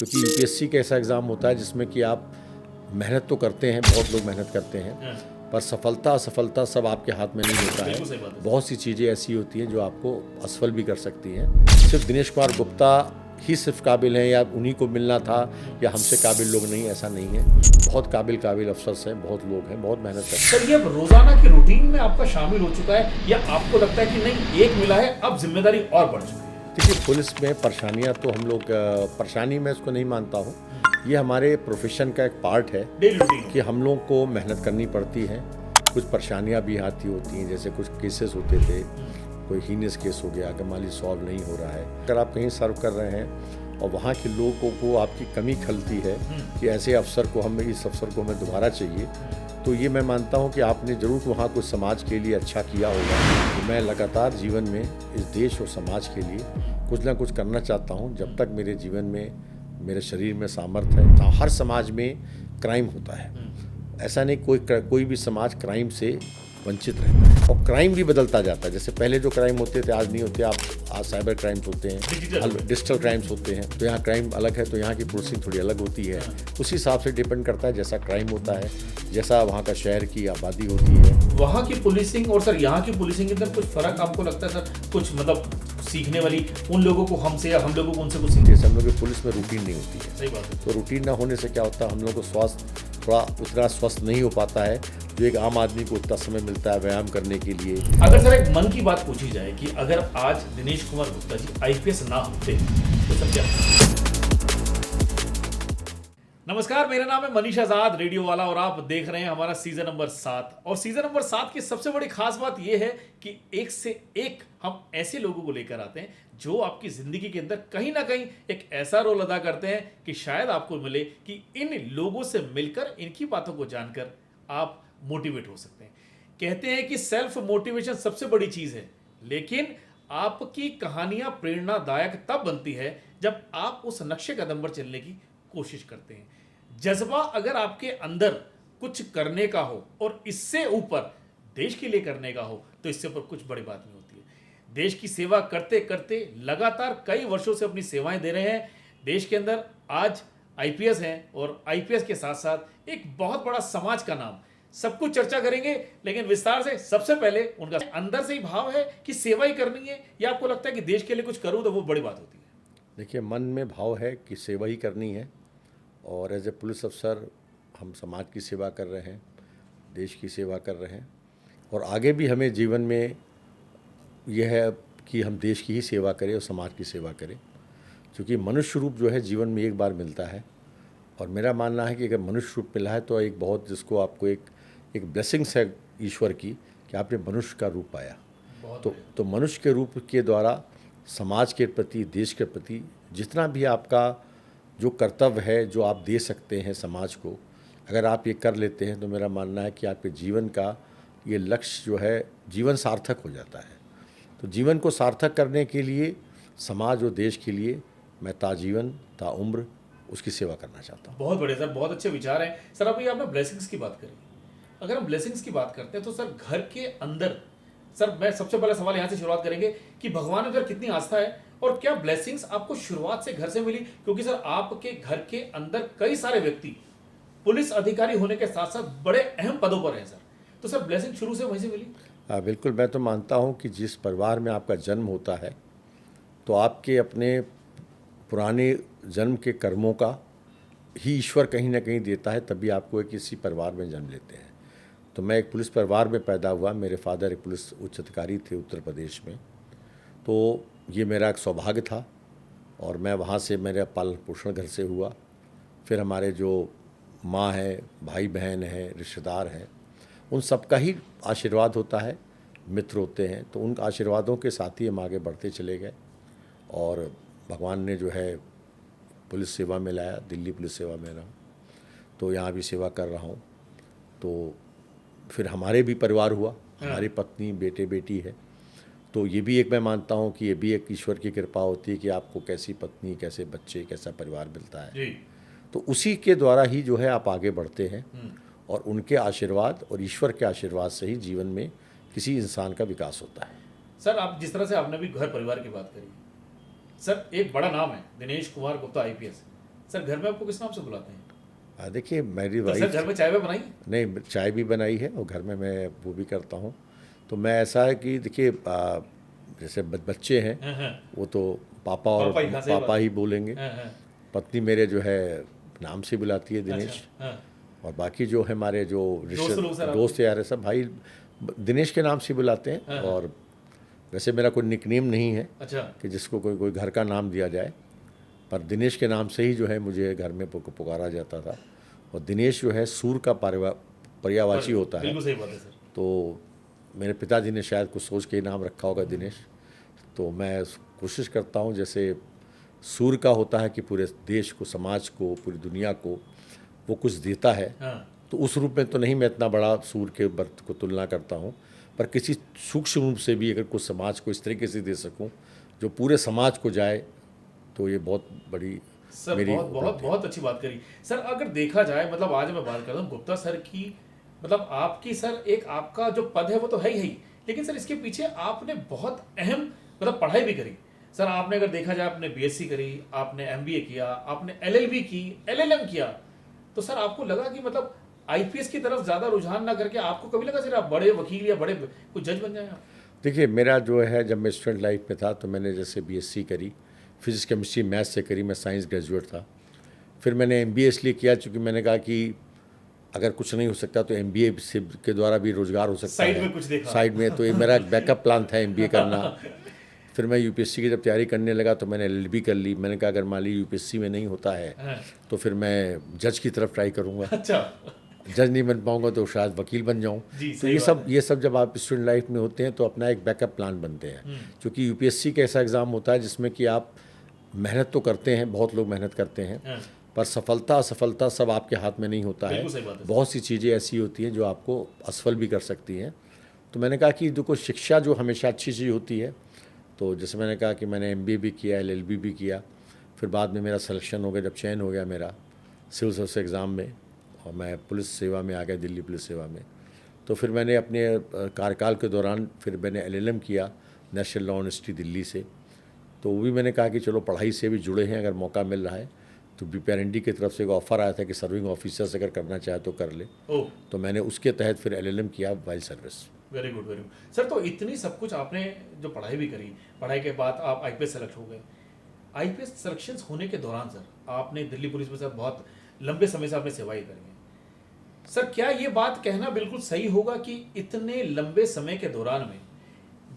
क्योंकि यूपीएससी का ऐसा एग्ज़ाम होता है जिसमें कि आप मेहनत तो करते हैं, बहुत लोग मेहनत करते हैं, पर सफलता असफलता सब आपके हाथ में नहीं होता है। बहुत सी चीज़ें ऐसी होती हैं जो आपको असफल भी कर सकती हैं। सिर्फ दिनेश कुमार गुप्ता ही सिर्फ काबिल हैं या उन्हीं को मिलना था या हमसे काबिल लोग नहीं, ऐसा नहीं है। बहुत काबिल अफसर्स हैं, बहुत लोग हैं, बहुत मेहनत करते हैं। सर ये अब रोजाना की रूटीन में आपका शामिल हो चुका है या आपको लगता है कि नहीं एक मिला है अब जिम्मेदारी और बढ़ चुकी है? देखिए, पुलिस में परेशानियां तो हम लोग परेशानी मैं इसको नहीं मानता हूँ। ये हमारे प्रोफेशन का एक पार्ट है डेली रूटीन कि हम लोग को मेहनत करनी पड़ती है। कुछ परेशानियां भी आती होती हैं, जैसे कुछ केसेस होते थे, कोई हीनियस केस हो गया कि मान लीजिए सॉल्व नहीं हो रहा है। अगर आप कहीं सर्व कर रहे हैं और वहाँ के लोगों को आपकी कमी खलती है कि ऐसे अफसर को हमें इस अफसर को हमें दोबारा चाहिए, तो ये मैं मानता हूँ कि आपने ज़रूर वहाँ कुछ समाज के लिए अच्छा किया होगा। तो मैं लगातार जीवन में इस देश और समाज के लिए कुछ ना कुछ करना चाहता हूँ जब तक मेरे जीवन में मेरे शरीर में सामर्थ्य है। हर समाज में क्राइम होता है, ऐसा नहीं कोई भी समाज क्राइम से वंचित रहता है, और क्राइम भी बदलता जाता है। जैसे पहले जो क्राइम होते थे आज नहीं होते। आज साइबर क्राइम्स होते हैं, डिजिटल क्राइम्स होते हैं, तो यहाँ क्राइम अलग है, तो यहाँ की पुलिसिंग थोड़ी अलग होती है। उस हिसाब से डिपेंड करता है जैसा क्राइम होता है, जैसा वहाँ का शहर की आबादी होती है। वहाँ की पुलिसिंग और सर यहाँ की पुलिसिंग के अंदर कुछ फर्क आपको लगता है सर? कुछ मतलब सीखने वाली उन लोगों को हमसे या हम लोगों को उनसे कुछ सीखने? जैसे हम लोग की पुलिस में रूटीन नहीं होती है। सही बात है। तो रूटीन ना होने से क्या होता है, हम लोग को स्वास्थ्य थोड़ा उतना स्वस्थ नहीं हो पाता है जो एक आम आदमी को उतना समय मिलता है व्यायाम करने के लिए। अगर सर एक मन की बात पूछी जाए कि अगर आज दिनेश कुमार गुप्ता जी आईपीएस ना होते तो सर क्या? नमस्कार, मेरा नाम है मनीष आजाद, रेडियो वाला, और आप देख रहे हैं हमारा सीजन नंबर 7। और सीजन नंबर 7 की सबसे बड़ी खास बात यह है कि एक से एक हम ऐसे लोगों को लेकर आते हैं जो आपकी जिंदगी के अंदर कहीं ना कहीं एक ऐसा रोल अदा करते हैं कि शायद आपको मिले कि इन लोगों से मिलकर, इनकी बातों को जानकर आप मोटिवेट हो सकते हैं। कहते हैं कि सेल्फ मोटिवेशन सबसे बड़ी चीज है, लेकिन आपकी कहानियां प्रेरणादायक तब बनती है जब आप उस नक्शे कदम पर चलने की कोशिश करते हैं। जज्बा अगर आपके अंदर कुछ करने का हो और इससे ऊपर देश के लिए करने का हो, तो इससे ऊपर कुछ बड़ी बात नहीं होती है। देश की सेवा करते करते लगातार कई वर्षों से अपनी सेवाएं दे रहे हैं। देश के अंदर आज आईपीएस हैं और आईपीएस के साथ साथ एक बहुत बड़ा समाज का नाम। सब कुछ चर्चा करेंगे, लेकिन विस्तार से। सबसे पहले उनका अंदर से ही भाव है कि सेवा ही करनी है, या आपको लगता है कि देश के लिए कुछ करूं तो वो बड़ी बात होती है? देखिए, मन में भाव है कि सेवा ही करनी है, और एज ए पुलिस अफसर हम समाज की सेवा कर रहे हैं, देश की सेवा कर रहे हैं, और आगे भी हमें जीवन में यह है कि हम देश की ही सेवा करें और समाज की सेवा करें, क्योंकि मनुष्य रूप जो है जीवन में एक बार मिलता है। और मेरा मानना है कि अगर मनुष्य रूप मिला है तो एक बहुत, जिसको आपको एक ब्लेसिंग्स है ईश्वर की कि आपने मनुष्य का रूप पाया। तो मनुष्य के रूप के द्वारा समाज के प्रति, देश के प्रति जितना भी आपका जो कर्तव्य है, जो आप दे सकते हैं समाज को, अगर आप ये कर लेते हैं तो मेरा मानना है कि आपके जीवन का ये लक्ष्य जो है, जीवन सार्थक हो जाता है। तो जीवन को सार्थक करने के लिए समाज और देश के लिए मैं ताजीवन ताउम्र उसकी सेवा करना चाहता हूँ। बहुत बढ़िया सर, बहुत अच्छे विचार हैं सर। अभी आपने ब्लेसिंग्स की बात करी। अगर हम ब्लेसिंग्स की बात करते हैं तो सर घर के अंदर, सर मैं सबसे पहला सवाल यहाँ से शुरुआत करेंगे कि भगवान अंदर कितनी आस्था है, और क्या ब्लेसिंग्स आपको शुरुआत से घर से मिली? क्योंकि सर आपके घर के अंदर कई सारे व्यक्ति पुलिस अधिकारी होने के साथ साथ बड़े अहम पदों पर हैं सर, तो सर ब्लेसिंग शुरू से वहीं से मिली? बिल्कुल, मैं तो मानता हूँ कि जिस परिवार में आपका जन्म होता है तो आपके अपने पुराने जन्म के कर्मों का ही ईश्वर कहीं ना कहीं देता है, तभी आपको एक किसी परिवार में जन्म लेते हैं। तो मैं एक पुलिस परिवार में पैदा हुआ। मेरे फादर एक पुलिस उच्च अधिकारी थे उत्तर प्रदेश में, तो ये मेरा एक सौभाग्य था, और मैं वहाँ से, मेरा पालन पोषण घर से हुआ। फिर हमारे जो माँ है, भाई बहन हैं, रिश्तेदार हैं, उन सबका ही आशीर्वाद होता है, मित्र होते हैं, तो उन आशीर्वादों के साथ ही हम आगे बढ़ते चले गए। और भगवान ने जो है पुलिस सेवा में लाया, दिल्ली पुलिस सेवा में रहा, तो यहाँ भी सेवा कर रहा हूँ। तो फिर हमारे भी परिवार हुआ, हमारी पत्नी, बेटे बेटी है, तो ये भी एक, मैं मानता हूँ कि ये भी एक ईश्वर की कृपा होती है कि आपको कैसी पत्नी, कैसे बच्चे, कैसा परिवार मिलता है जी। तो उसी के द्वारा ही जो है आप आगे बढ़ते हैं, और उनके आशीर्वाद और ईश्वर के आशीर्वाद से ही जीवन में किसी इंसान का विकास होता है। सर आप जिस तरह से आपने भी घर परिवार की बात करी, सर एक बड़ा नाम है दिनेश कुमार गुप्ता आईपीएस, सर घर में आपको किस नाम से बुलाते हैं? देखिए मेरी तो सर वाइफ, घर में चाय बनाई? नहीं चाय भी बनाई है और घर में मैं वो भी करता हूँ। तो मैं ऐसा है कि देखिए जैसे बच्चे हैं हाँ हाँ वो तो पापा और पापा ही, हाँ, सही पापा बात ही है। बोलेंगे। हाँ हाँ पत्नी मेरे जो है नाम से बुलाती है दिनेश। अच्छा हाँ। और बाकी जो है हमारे जो दोस्त लोग सर दोस्त यार है सब भाई दिनेश के नाम से बुलाते हैं। हाँ, हाँ। और वैसे मेरा कोई निकनेम नहीं है अच्छा कि जिसको कोई कोई घर का नाम दिया जाए, पर दिनेश के नाम से ही जो है मुझे घर में पुकारा जाता था। और दिनेश जो है सूर का पर्यायवाची होता है। बिल्कुल सही बात है सर। तो मेरे पिताजी ने शायद कुछ सोच के ही नाम रखा होगा दिनेश। तो मैं कोशिश करता हूँ जैसे सूर का होता है कि पूरे देश को, समाज को, पूरी दुनिया को वो कुछ देता है, हाँ तो उस रूप में तो नहीं मैं इतना बड़ा सूर के बर्त को तुलना करता हूँ, पर किसी सूक्ष्म रूप से भी अगर कुछ समाज को इस तरीके से दे सकूँ जो पूरे समाज को जाए, तो ये बहुत बड़ी सर मेरी बहुत बहुत उपलब्धि है। बहुत अच्छी बात करी सर। अगर देखा जाए मतलब आज मैं बात करता हूँ गुप्ता सर की, मतलब आपकी सर एक आपका जो पद है वो तो है ही, लेकिन सर इसके पीछे आपने बहुत अहम मतलब पढ़ाई भी करी सर। आपने अगर देखा जाए आपने बीएससी करी, आपने एमबीए किया, आपने एलएलबी की, एलएलएम किया। तो सर आपको लगा कि मतलब आईपीएस की तरफ ज्यादा रुझान ना करके आपको कभी लगा सर आप बड़े वकील या बड़े कुछ जज बन जाए आप? देखिए मेरा जो है जब मैं स्टूडेंट लाइफ में था तो मैंने जैसे बीएससी करी, फिजिक्स केमिस्ट्री मैथ्स से करी, मैं साइंस ग्रेजुएट था। फिर मैंने एमबीए इसलिए किया क्योंकि मैंने कहा कि अगर कुछ नहीं हो सकता तो एमबीए से के द्वारा भी रोजगार हो सकता साइड है में कुछ देखा? साइड में। तो ये मेरा बैकअप प्लान था एमबीए करना। फिर मैं यूपीएससी की जब तैयारी करने लगा तो मैंने एलएलबी कर ली। मैंने कहा अगर मान ली यूपीएससी में नहीं होता है हाँ। तो फिर मैं जज की तरफ ट्राई करूँगा। अच्छा जज नहीं बन पाऊंगा तो शायद वकील बन जाऊं। जी, तो सही ये बात सब है। ये सब जब आप स्टूडेंट लाइफ में होते हैं तो अपना एक बैकअप प्लान बनते हैं। क्योंकि यूपीएससी का ऐसा एग्ज़ाम होता है जिसमें कि आप मेहनत तो करते हैं, बहुत लोग मेहनत करते हैं, हाँ। पर सफलता असफलता सब आपके हाथ में नहीं होता है। बिल्कुल सही बात है। बहुत सी चीज़ें ऐसी होती हैं जो आपको असफल भी कर सकती हैं। तो मैंने कहा कि देखो शिक्षा जो हमेशा अच्छी चीज़ होती है। तो जैसे मैंने कहा कि मैंने एमबीए भी किया, एलएलबी भी किया। फिर बाद में मेरा सिलेक्शन हो गया, जब चयन हो गया मेरा सिविल सर्विस एग्ज़ाम में, और मैं पुलिस सेवा में आ गया, दिल्ली पुलिस सेवा में। तो फिर मैंने अपने कार्यकाल के दौरान फिर मैंने एलएलएम किया नेशनल लॉ यूनिवर्सिटी दिल्ली से। तो वो भी मैंने कहा कि चलो पढ़ाई से भी जुड़े हैं, अगर मौका मिल रहा है तो बीपीआरएनडी की तरफ से एक ऑफ़र आया था कि सर्विंग ऑफिसर्स अगर करना चाहे तो कर ले। ओह तो मैंने उसके तहत फिर एलएलएम किया while service. Very good very good sir. तो इतनी सब कुछ आपने जो पढ़ाई भी करी, पढ़ाई के बाद आप आईपीएस सेलेक्ट हो गए। आईपीएस सिलेक्शन होने के दौरान सर आपने दिल्ली पुलिस में सर बहुत लंबे समय से आपने सेवाएं करी हैं सर। क्या ये बात कहना बिल्कुल सही होगा कि इतने लंबे समय के दौरान में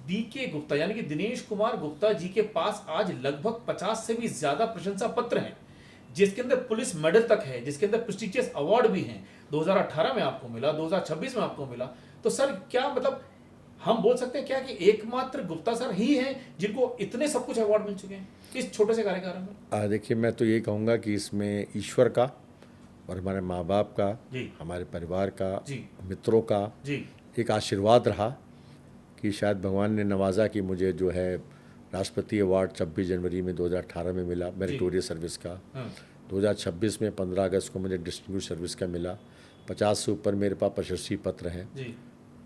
डीके गुप्ता यानी कि दिनेश कुमार गुप्ता जी के पास आज लगभग 50 से भी ज्यादा प्रशंसा पत्र हैं, जिसके अंदर पुलिस मेडल तक है, जिसके अंदर प्रेस्टिजियस अवार्ड भी हैं। 2018 में आपको मिला, 2026 में आपको मिला। तो सर क्या मतलब हम बोल सकते हैं क्या कि एकमात्र गुप्ता सर ही हैं जिनको इतने सब कुछ अवार्ड मिल चुके हैं इस छोटे से कार्यकाल में? देखिए मैं तो ये कहूँगा कि इसमें ईश्वर का और हमारे माँ बाप का जी हमारे परिवार का जी मित्रों का जी एक आशीर्वाद रहा कि शायद भगवान ने नवाजा कि मुझे जो है राष्ट्रपति अवार्ड 26 जनवरी में 2018 में मिला मेरिटोरियस सर्विस का। हाँ 2026 में 15 अगस्त को मुझे डिस्टिंग्विश सर्विस का मिला। 50 से ऊपर मेरे पास प्रशस्ति पत्र हैं, जी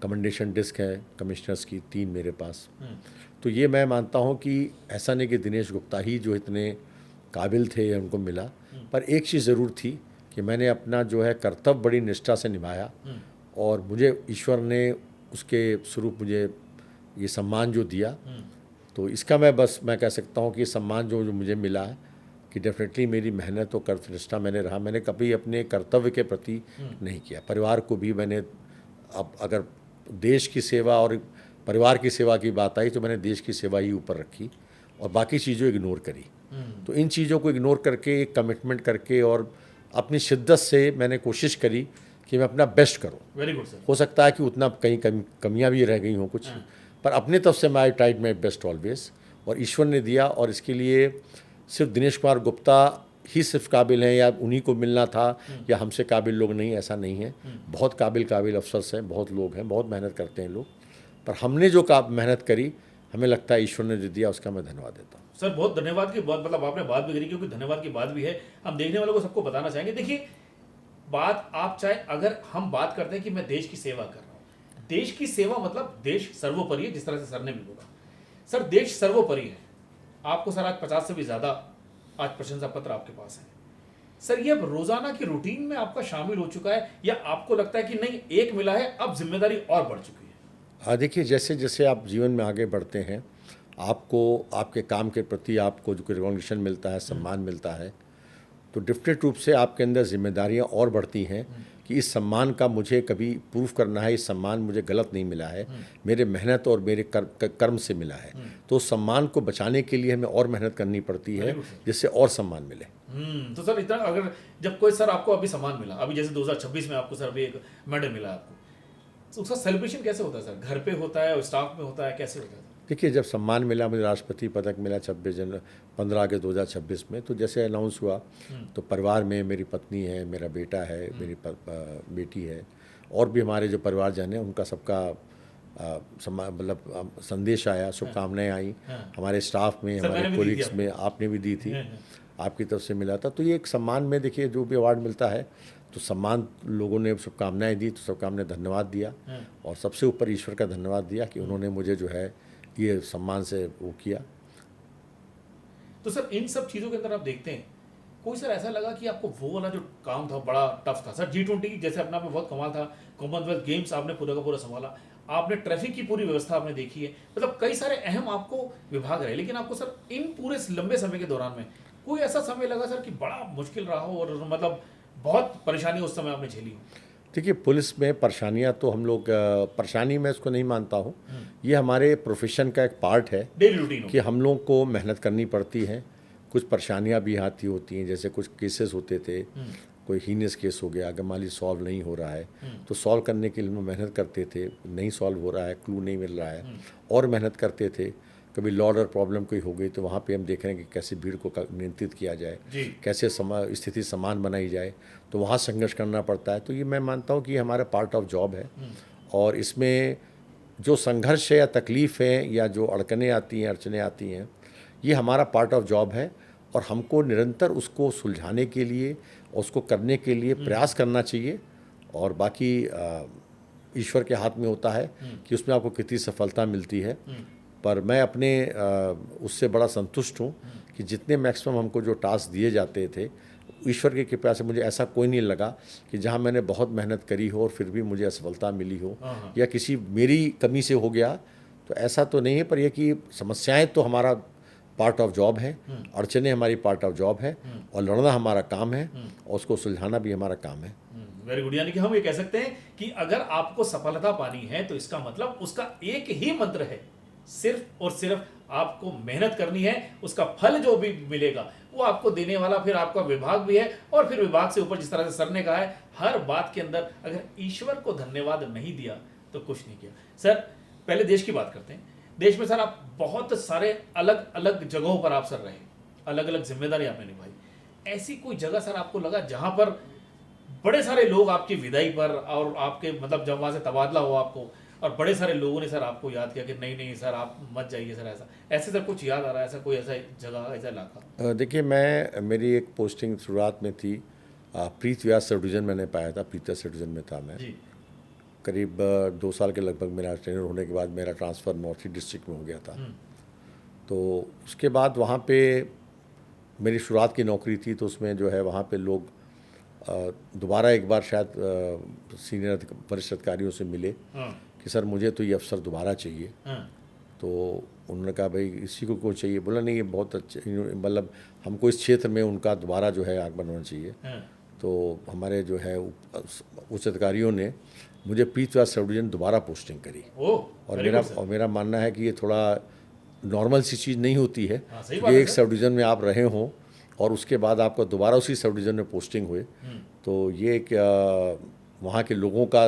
कमेंडेशन डिस्क है कमिश्नर्स की 3 मेरे पास। तो ये मैं मानता हूँ कि ऐसा नहीं कि दिनेश गुप्ता ही जो इतने काबिल थे या उनको मिला, पर एक चीज़ ज़रूर थी कि मैंने अपना जो है कर्तव्य बड़ी निष्ठा से निभाया और मुझे ईश्वर ने उसके स्वरूप मुझे ये सम्मान जो दिया। तो इसका मैं कह सकता हूँ कि सम्मान जो मुझे मिला है कि डेफिनेटली मेरी मेहनत और कर्तव्यनिष्ठा मैंने रहा। मैंने कभी अपने कर्तव्य के प्रति नहीं किया। परिवार को भी मैंने, अब अगर देश की सेवा और परिवार की सेवा की बात आई तो मैंने देश की सेवा ही ऊपर रखी और बाकी चीज़ों इग्नोर करी। तो इन चीज़ों को इग्नोर करके, एक कमिटमेंट करके और अपनी शिद्दत से मैंने कोशिश करी कि मैं अपना बेस्ट करूं। Very good sir. हो सकता है कि उतना कहीं कमियां भी रह गई हों कुछ, पर अपने तरफ से मैं I tried my best always, और ईश्वर ने दिया। और इसके लिए सिर्फ दिनेश कुमार गुप्ता ही सिर्फ काबिल हैं या उन्हीं को मिलना था या हमसे काबिल लोग नहीं, ऐसा नहीं है। बहुत काबिल अफसर्स हैं, बहुत लोग हैं, बहुत मेहनत करते हैं लोग, पर हमने जो मेहनत करी हमें लगता है ईश्वर ने जो दिया उसका मैं धन्यवाद देता हूँ। सर बहुत धन्यवाद की बात, मतलब आपने बात भी करी क्योंकि धन्यवाद की बात भी है, हम देखने वालों को सबको बताना चाहेंगे। देखिए बात आप चाहे अगर हम बात करते हैं कि मैं देश की सेवा कर रहा हूँ, देश की सेवा मतलब देश सर्वोपरि है, जिस तरह से सर ने भी बोला। सर देश सर्वोपरि है। आपको सर आज 50 से भी ज़्यादा आज प्रशंसा पत्र आपके पास है। सर ये अब रोजाना की रूटीन में आपका शामिल हो चुका है, या आपको लगता है कि नहीं एक मिला है अब जिम्मेदारी और बढ़ चुकी है? देखिए, जैसे जैसे आप जीवन में आगे बढ़ते हैं, आपको आपके काम के प्रति आपको जो रिकॉग्निशन मिलता है, सम्मान मिलता है, तो डिफरेंट रूप से आपके अंदर जिम्मेदारियां और बढ़ती हैं कि इस सम्मान का मुझे कभी प्रूफ करना है, इस सम्मान मुझे गलत नहीं मिला है, मेरे मेहनत और मेरे कर्म से मिला है। तो उस सम्मान को बचाने के लिए हमें और मेहनत करनी पड़ती है, जिससे और सम्मान मिले। तो सर इतना अगर जब कोई सर आपको अभी सम्मान मिला, अभी जैसे 2026 में आपको सर अभी एक मेडल मिला आपको, तो उसका सेलिब्रेशन कैसे होता है सर? घर पे होता है और स्टाफ में होता है, कैसे होता है? देखिए, जब सम्मान मिला, मुझे राष्ट्रपति पदक मिला 15 अगस्त 2026 में, तो जैसे अनाउंस हुआ तो परिवार में मेरी पत्नी है, मेरा बेटा है, मेरी बेटी है, और भी हमारे जो परिवारजन हैं उनका सबका मतलब संदेश आया, शुभकामनाएं आई। हमारे स्टाफ में, हमारे कोलिग्स में, आपने भी दी थी, आपकी तरफ से मिला था। तो ये एक सम्मान में, देखिए जो भी अवार्ड मिलता है तो सम्मान, लोगों ने शुभकामनाएं दी तो सबका हमने धन्यवाद दिया, और सबसे ऊपर ईश्वर का धन्यवाद दिया कि उन्होंने मुझे जो है ये सम्मान से वो किया। तो सर इन सब चीज़ों के अंदर आप देखते हैं, कोई सर ऐसा लगा कि आपको वो वाला जो काम था बड़ा टफ था? सर G20 जैसे अपना में बहुत कमाल था, कॉमनवेल्थ गेम्स आपने पूरा का पूरा संभाला, आपने ट्रैफिक की पूरी व्यवस्था आपने देखी है, मतलब कई सारे अहम आपको विभाग रहे, लेकिन आपको सर इन पूरे लंबे समय के दौरान में कोई ऐसा समय लगा सर कि बड़ा मुश्किल रहा हो और मतलब बहुत परेशानी उस समय आपने झेली हो? देखिए, पुलिस में परेशानियां तो हम लोग, परेशानी मैं इसको नहीं मानता हूँ, ये हमारे प्रोफेशन का एक पार्ट है, डेली रूटीन कि हम लोग को मेहनत करनी पड़ती है। कुछ परेशानियां भी आती होती हैं, जैसे कुछ केसेस होते थे, कोई हीनियस केस हो गया, अगर मान ली सॉल्व नहीं हो रहा है तो सॉल्व करने के लिए हम मेहनत करते थे, नहीं सॉल्व हो रहा है, क्लू नहीं मिल रहा है, और मेहनत करते थे। कभी लॉ ऑर्डर प्रॉब्लम कोई हो गई तो वहाँ पे हम देख रहे हैं कि कैसे भीड़ को नियंत्रित किया जाए, कैसे स्थिति समान बनाई जाए, तो वहाँ संघर्ष करना पड़ता है। तो ये मैं मानता हूँ कि ये हमारा पार्ट ऑफ जॉब है, और इसमें जो संघर्ष है या तकलीफ़ है या जो अड़चनें आती हैं, ये हमारा पार्ट ऑफ जॉब है, और हमको निरंतर उसको सुलझाने के लिए और उसको करने के लिए प्रयास करना चाहिए। और बाकी ईश्वर के हाथ में होता है कि उसमें आपको कितनी सफलता मिलती है, पर मैं अपने उससे बड़ा संतुष्ट हूँ कि जितने मैक्सिमम हमको जो टास्क दिए जाते थे, ईश्वर की कृपा से मुझे ऐसा कोई नहीं लगा कि जहाँ मैंने बहुत मेहनत करी हो और फिर भी मुझे असफलता मिली हो, या किसी मेरी कमी से हो गया, तो ऐसा तो नहीं है। पर यह कि समस्याएं तो हमारा पार्ट ऑफ जॉब है, अड़चनें हमारी पार्ट ऑफ जॉब है, और लड़ना हमारा काम है, और उसको सुलझाना भी हमारा काम है। Very good. यानी कि हम ये कह सकते हैं कि अगर आपको सफलता पानी है तो इसका मतलब उसका एक ही मंत्र है, सिर्फ और सिर्फ आपको मेहनत करनी है, उसका फल जो भी मिलेगा वो आपको देने वाला फिर आपका विभाग भी है, और फिर विभाग से ऊपर जिस तरह से सर ने कहा है, हर बात के अंदर अगर ईश्वर को धन्यवाद नहीं दिया तो कुछ नहीं किया। सर पहले देश की बात करते हैं। देश में सर आप बहुत सारे अलग अलग जगहों पर आप सर रहे, अलग अलग जिम्मेदारी आपने निभाई। ऐसी कोई जगह सर आपको लगा जहां पर बड़े सारे लोग आपकी विदाई पर और आपके मतलब जब वहां से तबादला हुआ आपको, और बड़े सारे लोगों ने सर आपको याद किया कि नहीं नहीं सर आप मत जाइए सर, ऐसे सर कुछ याद आ रहा है, ऐसा कोई ऐसा जगह, ऐसा इलाका? देखिए, मेरी एक पोस्टिंग शुरुआत में थी प्रीत व्यास सब डिवीज़न मैंने पाया था, प्रीता सब डिवीज़न में था मैं जी। करीब 2 साल के लगभग मेरा ट्रेनर होने के बाद मेरा ट्रांसफ़र नॉर्थ ईस्ट डिस्ट्रिक्ट में हो गया था। तो उसके बाद वहाँ पे मेरी शुरुआत की नौकरी थी, तो उसमें जो है वहाँ पे लोग दोबारा एक बार शायद सीनियर वरिष्ठ अधिकारियों से मिले कि सर मुझे तो ये अफसर दोबारा चाहिए। तो उन्होंने कहा भाई इसी को क्यों चाहिए? बोला नहीं, ये बहुत अच्छे, मतलब हमको इस क्षेत्र में उनका दोबारा जो है आगमन होना चाहिए। तो हमारे जो है उच्च अधिकारियों ने मुझे प्रीत व्यास सब डिवीज़न दोबारा पोस्टिंग करी। और मेरा मानना है कि ये थोड़ा नॉर्मल सी चीज़ नहीं होती है कि एक सब डिवीज़न में आप रहे हों और उसके बाद आपका दोबारा उसी सब डिवीज़न में पोस्टिंग हुए। तो ये क्या वहाँ के लोगों का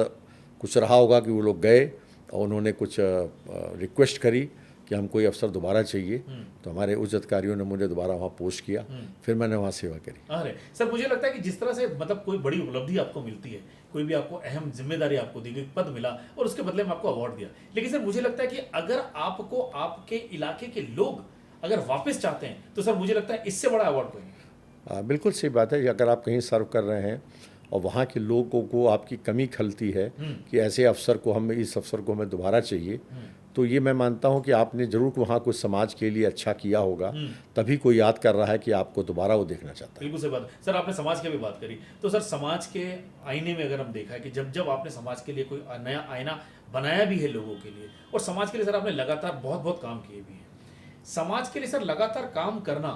कुछ रहा होगा कि वो लोग गए और उन्होंने कुछ रिक्वेस्ट करी कि हमको ये अफसर दोबारा चाहिए, तो हमारे उच्च अधिकारियों ने मुझे दोबारा वहाँ पोस्ट किया, फिर मैंने वहाँ सेवा करी। अरे सर, मुझे लगता है कि जिस तरह से मतलब कोई बड़ी उपलब्धि आपको मिलती है, कोई भी आपको अहम जिम्मेदारी आपको दी गई, पद मिला और उसके बदले में आपको अवार्ड दिया, लेकिन सर मुझे लगता है कि अगर आपको आपके इलाके के लोग अगर वापस चाहते हैं तो सर मुझे लगता है इससे बड़ा अवार्ड कोई नहीं। बिल्कुल सही बात है। अगर आप कहीं सर्व कर रहे हैं और वहाँ के लोगों को आपकी कमी खलती है कि ऐसे अफसर को इस अफसर को हमें दोबारा चाहिए, तो ये मैं मानता हूँ कि आपने ज़रूर वहाँ कुछ समाज के लिए अच्छा किया होगा, तभी कोई याद कर रहा है कि आपको दोबारा वो देखना चाहता है। बिल्कुल सही बात है। सर आपने समाज की भी बात करी, तो सर समाज के आईने में अगर हम देखा है कि जब जब आपने समाज के लिए कोई नया आईना बनाया भी है लोगों के लिए, और समाज के लिए सर आपने लगातार बहुत बहुत काम किए भी हैं, समाज के लिए सर लगातार काम करना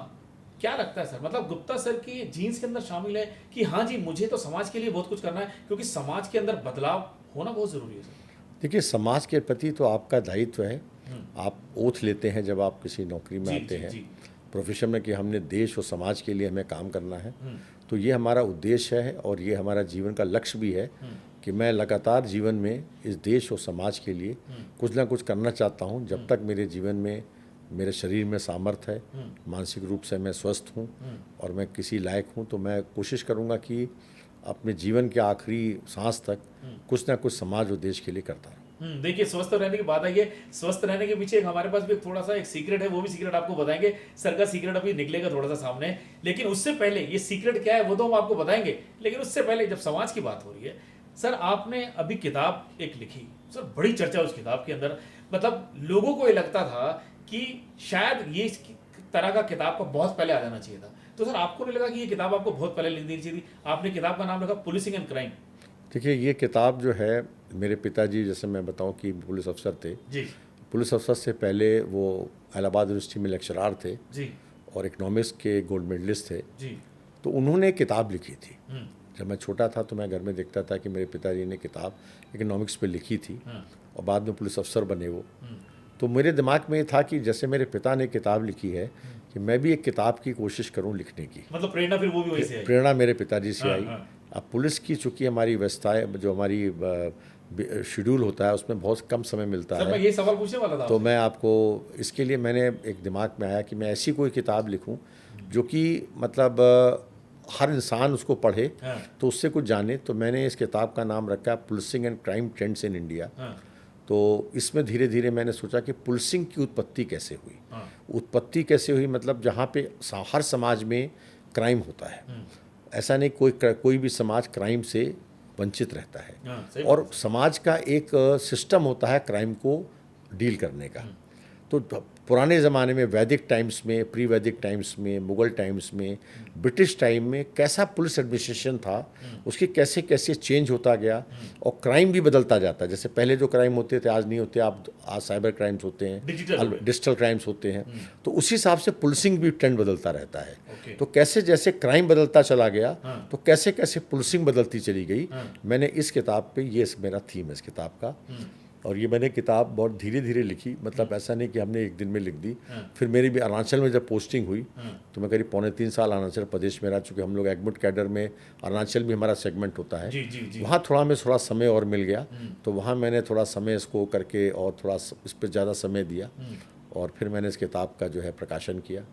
क्या लगता है सर, मतलब गुप्ता सर की जीन्स के अंदर शामिल है कि हाँ जी मुझे तो समाज के लिए बहुत कुछ करना है, क्योंकि समाज के अंदर बदलाव होना बहुत ज़रूरी है सर। देखिए, समाज के प्रति तो आपका दायित्व है। आप ओथ लेते हैं जब आप किसी नौकरी में जी आते जी हैं, जी। प्रोफेशन में, कि हमने देश और समाज के लिए हमें काम करना है। तो ये हमारा उद्देश्य है और ये हमारा जीवन का लक्ष्य भी है कि मैं लगातार जीवन में इस देश और समाज के लिए कुछ ना कुछ करना चाहता हूँ। जब तक मेरे जीवन में, मेरे शरीर में सामर्थ्य है, मानसिक रूप से मैं स्वस्थ हूँ और मैं किसी लायक हूँ, तो मैं कोशिश करूँगा कि अपने जीवन के आखिरी सांस तक कुछ ना कुछ समाज और देश के लिए करता रहूँ। देखिए स्वस्थ रहने की बात आई है, स्वस्थ रहने के पीछे एक हमारे पास भी थोड़ा सा एक सीक्रेट है, वो भी सीक्रेट आपको बताएंगे। सर का सीक्रेट अभी निकलेगा थोड़ा सा सामने, लेकिन उससे पहले ये सीक्रेट क्या है वो तो हम आपको बताएंगे, लेकिन उससे पहले जब समाज की बात हो रही है सर, आपने अभी किताब एक लिखी सर, बड़ी चर्चा उस किताब के अंदर, मतलब लोगों को ये लगता था कि शायद ये इस तरह का किताब का बहुत पहले आ जाना चाहिए था, तो सर आपको नहीं लगा कि ये किताब आपको बहुत पहले लिख देनी चाहिए थी? आपने किताब का नाम रखा पुलिसिंग एंड क्राइम। देखिए, ये किताब जो है, मेरे पिताजी, जैसे मैं बताऊं कि पुलिस अफसर थे। जी पुलिस अफसर से पहले वो इलाहाबाद यूनिवर्सिटी में लेक्चरार थे जी और इकोनॉमिक्स के गोल्ड मेडलिस्ट थे। जी। तो उन्होंने किताब लिखी थी। जब मैं छोटा था तो मैं घर में देखता था कि मेरे पिताजी ने किताब इकोनॉमिक्स पे लिखी थी और बाद में पुलिस अफसर बने वो। तो मेरे दिमाग में ये था कि जैसे मेरे पिता ने किताब लिखी है, कि मैं भी एक किताब की कोशिश करूं लिखने की। मतलब प्रेरणा फिर वो भी वहीं से आई। प्रेरणा मेरे पिताजी से आई। हाँ। अब पुलिस की चूंकि हमारी व्यवस्थाएं, जो हमारी शेड्यूल होता है, उसमें बहुत कम समय मिलता सर मैं है। यही सवाल पूछने वाला था तो आपसे। मैं आपको, इसके लिए मैंने एक दिमाग में आया कि मैं ऐसी कोई किताब लिखूं जो कि मतलब हर इंसान उसको पढ़े हाँ तो उससे कुछ जाने। तो मैंने इस किताब का नाम रखा policing and crime trends in India. हाँ तो इसमें धीरे धीरे मैंने सोचा कि पुलिसिंग की उत्पत्ति कैसे हुई। हाँ। उत्पत्ति कैसे हुई, मतलब जहाँ पे हर समाज में क्राइम होता है, ऐसा नहीं कोई भी समाज क्राइम से वंचित रहता है। हाँ, सही और बात है। समाज का एक सिस्टम होता है क्राइम को डील करने का। तो पुराने ज़माने में, वैदिक टाइम्स में, प्री वैदिक टाइम्स में, मुग़ल टाइम्स में, ब्रिटिश टाइम में कैसा पुलिस एडमिनिस्ट्रेशन था, उसके कैसे कैसे चेंज होता गया और क्राइम भी बदलता जाता है। जैसे पहले जो क्राइम होते थे आज नहीं होते, आप आज साइबर क्राइम्स होते हैं, डिजिटल क्राइम्स होते हैं। तो उसी हिसाब से पुलिसिंग भी ट्रेंड बदलता रहता है। ओके। तो कैसे जैसे क्राइम बदलता चला गया, हाँ। तो कैसे कैसे पुलिसिंग बदलती चली गई। हाँ। मैंने इस किताब पे, ये मेरा थीम है इस किताब का। और ये मैंने किताब बहुत धीरे धीरे लिखी, मतलब ऐसा नहीं कि हमने एक दिन में लिख दी। फिर मेरी भी अरुणाचल में जब पोस्टिंग हुई तो मैं करीब 3.25 साल अरुणाचल प्रदेश में रहा, चूँकि हम लोग एगमुट कैडर में अरुणाचल भी हमारा सेगमेंट होता है। जी जी जी। वहाँ थोड़ा समय और मिल गया, तो वहाँ मैंने थोड़ा समय इसको करके और थोड़ा इस पर ज़्यादा समय दिया और फिर मैंने इस किताब का जो है प्रकाशन किया।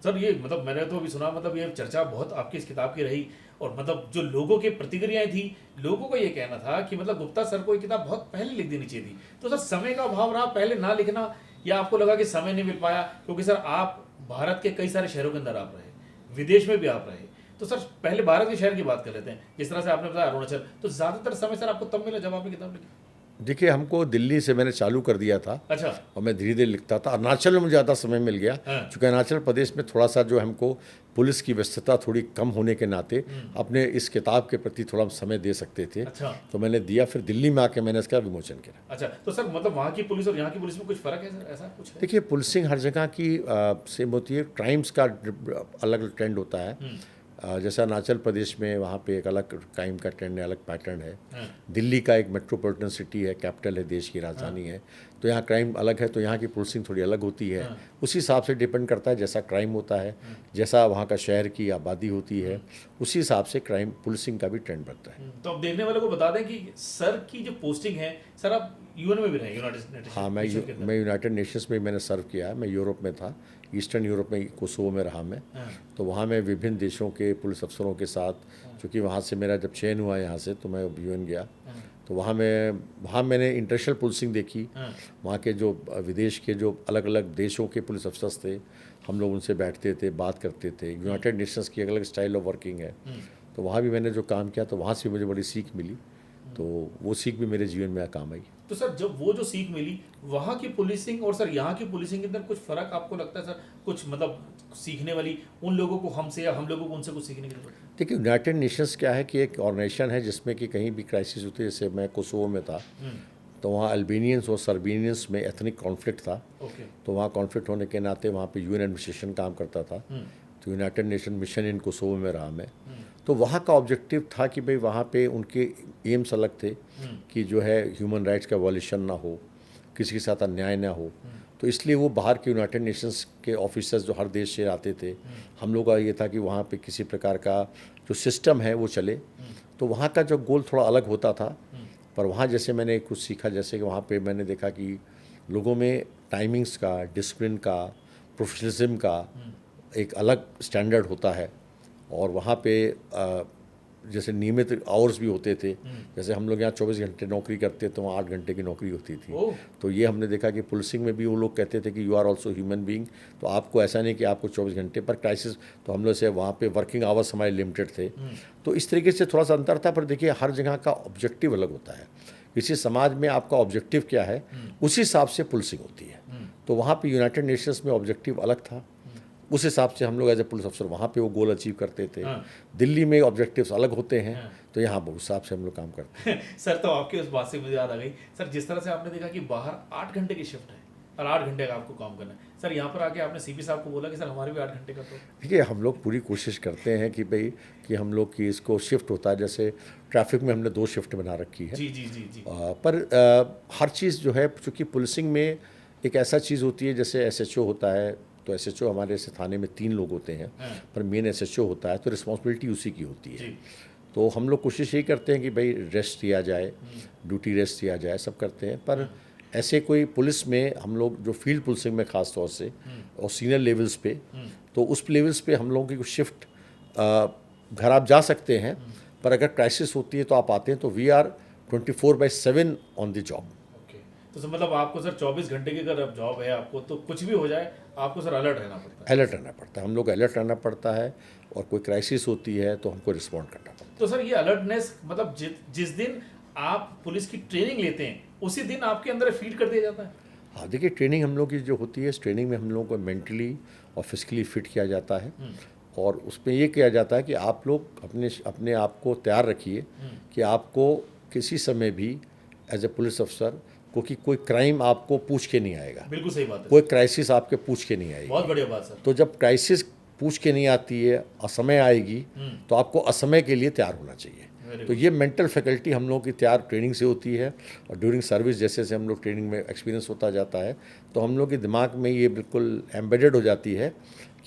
सर ये मतलब मैंने तो अभी सुना, मतलब ये चर्चा बहुत आपकी इस किताब की रही, और मतलब जो लोगों की प्रतिक्रियाएं थी, लोगों को ये कहना था कि मतलब गुप्ता सर को ये किताब बहुत पहले लिख देनी चाहिए थी। तो सर समय का अभाव रहा पहले ना लिखना, या आपको लगा कि समय नहीं मिल पाया? क्योंकि सर आप भारत के कई सारे शहरों के अंदर आप रहे, विदेश में भी आप रहे, तो सर पहले भारत के शहर की बात कर लेते हैं। जिस तरह से आपने बताया अरुणाचल, तो ज़्यादातर समय सर आपको तब मिला जब आपने किताब लिखी? देखिए, हमको दिल्ली से मैंने चालू कर दिया था अच्छा। और मैं धीरे धीरे लिखता था। अरुणाचल में मुझे ज़्यादा समय मिल गया, हाँ। चूँकि अरुणाचल प्रदेश में थोड़ा सा जो हमको पुलिस की व्यस्तता थोड़ी कम होने के नाते अपने इस किताब के प्रति थोड़ा समय दे सकते थे। अच्छा। तो मैंने दिया, फिर दिल्ली में आके मैंने इसका विमोचन किया। अच्छा, तो सर मतलब वहाँ की पुलिस और यहाँ की पुलिस में कुछ फ़र्क है सर, ऐसा कुछ है? देखिए, पुलिसिंग हर जगह की सेम होती है, क्राइम्स का अलग ट्रेंड होता है। जैसा अरुणाचल प्रदेश में वहाँ पे एक अलग क्राइम का ट्रेंड है, अलग पैटर्न है। दिल्ली का एक मेट्रोपॉलिटन सिटी है, कैपिटल है, देश की राजधानी है, तो यहाँ क्राइम अलग है, तो यहाँ की पुलिसिंग थोड़ी अलग होती है। उसी हिसाब से डिपेंड करता है, जैसा क्राइम होता है, जैसा वहाँ का शहर की आबादी होती है, उसी हिसाब से क्राइम पुलिसिंग का भी ट्रेंड बढ़ता है। तो अब देखने वालों को बता दें कि सर की जो पोस्टिंग है, सर आप यूएन में भी रहे, यूनाइटेड नेशंस। हाँ, मैं यूनाइटेड नेशंस में मैंने सर्व किया है। मैं यूरोप में था, ईस्टर्न यूरोप में, कोसोवो में रहा मैं। तो वहाँ मैं विभिन्न देशों के पुलिस अफसरों के साथ, क्योंकि वहाँ से मेरा जब चयन हुआ यहाँ से, तो मैं यूएन गया। तो वहाँ मैंने इंटरनेशनल पुलिसिंग देखी। वहाँ के जो विदेश के जो अलग अलग देशों के पुलिस अफसर्स थे, हम लोग उनसे बैठते थे, बात करते थे। यूनाइटेड नेशंस की अलग अलग स्टाइल ऑफ वर्किंग है, तो वहाँ भी मैंने जो काम किया, तो वहाँ से मुझे बड़ी सीख मिली। तो वो सीख भी मेरे जीवन में काम आई। तो सर जब वो जो सीख मिली वहाँ की पुलिसिंग और सर यहाँ की पुलिसिंग के अंदर कुछ फर्क आपको लगता है सर? कुछ मतलब सीखने वाली उन लोगों को हमसे या हम लोगों को उनसे कुछ सीखने की जरूरत है? देखिए, यूनाइटेड नेशंस क्या है कि एक ऑर्गेनाइजेशन है जिसमें कि कहीं भी क्राइसिस होती है। जैसे मैं कोसोवो में था, तो वहाँ अल्बेनियंस और सर्बिनियंस में एथनिक कॉन्फ्लिक्ट था। ओके। तो वहाँ कॉन्फ्लिक्ट होने के नाते वहाँ पे यूएन एडमिनिस्ट्रेशन काम करता था। तो United nation mission in Kosovo में रहा मैं। तो वहाँ का ऑब्जेक्टिव था कि भाई वहाँ पे उनके एम्स अलग थे कि जो है ह्यूमन राइट्स का वॉल्यूशन ना हो, किसी के साथ अन्याय ना हो। तो इसलिए वो बाहर के यूनाइटेड नेशंस के ऑफिसर्स जो हर देश से आते थे, हम लोग का ये था कि वहाँ पे किसी प्रकार का जो सिस्टम है वो चले। तो वहाँ का जो गोल थोड़ा अलग होता था, पर वहाँ जैसे मैंने कुछ सीखा, जैसे कि वहाँ पे मैंने देखा कि लोगों में टाइमिंग्स का, डिसिप्लिन का, प्रोफेशनलिज्म का एक अलग स्टैंडर्ड होता है। और वहाँ पे जैसे नियमित आवर्स भी होते थे। जैसे हम लोग यहाँ 24 घंटे नौकरी करते तो वहाँ 8 घंटे की नौकरी होती थी। तो ये हमने देखा कि पुलिसिंग में भी वो लोग कहते थे कि you are also human being, तो आपको ऐसा नहीं कि आपको 24 घंटे पर क्राइसिस। तो हम लोग से वहाँ पे वर्किंग आवर्स हमारे लिमिटेड थे। तो इस तरीके से थोड़ा सा अंतर था। पर देखिए, हर जगह का ऑब्जेक्टिव अलग होता है। किसी समाज में आपका ऑब्जेक्टिव क्या है, उसी हिसाब से पुलिसिंग होती है। तो वहाँ पे यूनाइटेड नेशंस में ऑब्जेक्टिव अलग था, उस हिसाब से हम लोग एज ए पुलिस अफसर वहाँ पे वो गोल अचीव करते थे। दिल्ली में ऑब्जेक्टिव्स अलग होते हैं, तो यहाँ उस हिसाब से हम लोग काम करते हैं। सर तो आपकी उस बात से मुझे याद आ गई सर, जिस तरह से आपने देखा कि बाहर 8 घंटे की शिफ्ट है और 8 घंटे का आपको काम करना है, सर यहाँ पर आके आपने सीपी साहब को बोला कि सर हमारे भी 8 घंटे का। तो देखिए, हम लोग पूरी कोशिश करते हैं कि भाई कि हम लोग की इसको शिफ्ट होता है। जैसे ट्रैफिक में हमने 2 शिफ्ट बना रखी है। जी जी जी जी। पर हर चीज़ जो है, चूँकि पुलिसिंग में एक ऐसा चीज़ होती है, जैसे एसएचओ होता है, तो एसएचओ हमारे से थाने में 3 लोग होते हैं, पर मेन एसएचओ होता है, तो रिस्पॉन्सिबिलिटी उसी की होती है। तो हम लोग कोशिश यही करते हैं कि भाई रेस्ट दिया जाए, ड्यूटी रेस्ट दिया जाए, सब करते हैं। पर ऐसे कोई पुलिस में हम लोग जो फील्ड पुलिसिंग में ख़ास तौर से और सीनियर लेवल्स पे, तो उस लेवल्स पे हम लोगों की कुछ शिफ्ट घर आप जा सकते हैं, पर अगर क्राइसिस होती है तो आप आते हैं। तो we are 24/7 on the job. तो सर मतलब आपको सर 24 घंटे की अगर जॉब है आपको, तो कुछ भी हो जाए आपको सर अलर्ट रहना पड़ता है। अलर्ट रहना पड़ता है, हम लोग अलर्ट रहना पड़ता है। और कोई क्राइसिस होती है तो हमको रिस्पॉन्ड करना पड़ता है। तो सर ये अलर्टनेस मतलब जिस दिन आप पुलिस की ट्रेनिंग लेते हैं उसी दिन आपके अंदर फीड कर दिया जाता है? हाँ, देखिए, ट्रेनिंग हम लोग की जो होती है, इस ट्रेनिंग में हम लोगों को मेंटली और फिजिकली फिट किया जाता है। और उसमें ये किया जाता है कि आप लोग अपने आप को तैयार रखिए कि आपको किसी समय भी एज ए पुलिस अफसर क्योंकि कोई क्राइम आपको पूछ के नहीं आएगा। बिल्कुल सही बात है। कोई क्राइसिस आपके पूछ के नहीं आएगी। बहुत बढ़िया बात सर। तो जब क्राइसिस पूछ के नहीं आती है, असमय आएगी, तो आपको असमय के लिए तैयार होना चाहिए। तो ये मेंटल फैकल्टी हम लोगों की तैयार ट्रेनिंग से होती है। और ड्यूरिंग सर्विस जैसे जैसे हम लोग ट्रेनिंग में एक्सपीरियंस होता जाता है, तो हम लोग के दिमाग में ये बिल्कुल एम्बेडेड हो जाती है